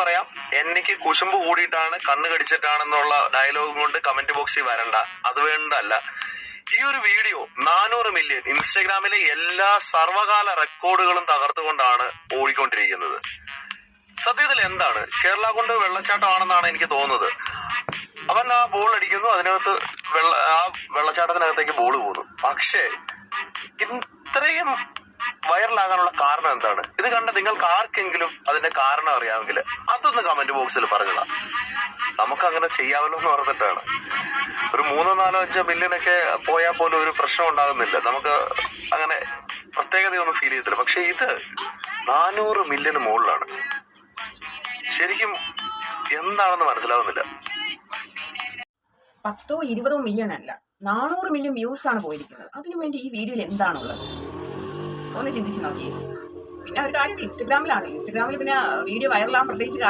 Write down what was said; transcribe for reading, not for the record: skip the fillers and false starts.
പറയാം, എനിക്ക് കുശുമ്പ് കൂടിയിട്ടാണ് കണ്ണ് കടിച്ചിട്ടാണെന്നുള്ള ഡയലോഗ് കൊണ്ട് കമന്റ് ബോക്സിൽ വരണ്ട, അത് വേണ്ടല്ല. ഈ ഒരു വീഡിയോ 400 മില്യൺ ഇൻസ്റ്റഗ്രാമിലെ എല്ലാ സർവകാല റെക്കോർഡുകളും തകർത്തുകൊണ്ടാണ് ഓടിക്കൊണ്ടിരിക്കുന്നത്. സത്യത്തിൽ എന്താണ് കേരള കൊണ്ട് വെള്ളച്ചാട്ടമാണെന്നാണ് എനിക്ക് തോന്നുന്നത്. അവൻ ആ ബോൾ അടിക്കുന്നു, അതിനകത്ത് ആ വെള്ളച്ചാട്ടത്തിനകത്തേക്ക് ബോൾ പോകുന്നു. പക്ഷേ ഇത്രയും വൈറലാകാനുള്ള കാരണം എന്താണ്? ഇത് കണ്ട നിങ്ങൾക്ക് ആർക്കെങ്കിലും അതിന്റെ കാരണം അറിയാമെങ്കിൽ അതൊന്ന് കമന്റ് ബോക്സിൽ പറഞ്ഞതാ. നമുക്ക് അങ്ങനെ ചെയ്യാമല്ലോ എന്ന് പറഞ്ഞിട്ടാണ്. ഒരു 3, 4, 5 മില്യണൊക്കെ പോയാൽ പോലും ഒരു പ്രശ്നം ഉണ്ടാകുന്നില്ല, നമുക്ക് അങ്ങനെ പ്രത്യേകതയൊന്നും ഫീൽ ചെയ്യത്തില്ല. പക്ഷെ ഇത് 400 മില്യന് മുകളിലാണ്. ശരിക്കും എന്താണെന്ന് മനസ്സിലാവുന്നില്ല. 10 20 മില്യൺ അല്ല, 400 മില്യൺ വ്യൂസ് ആണ് പോയിരിക്കുന്നത്. അതിനുവേണ്ടി ഈ വീഡിയോയിൽ എന്താണുള്ളത് ഒന്ന് ചിന്തിച്ച് നോക്കിയേ. പിന്നെ ഒരു കാര്യം, ഇൻസ്റ്റഗ്രാമിൽ പിന്നെ വീഡിയോ വൈറലാകാൻ പ്രത്യേകിച്ച്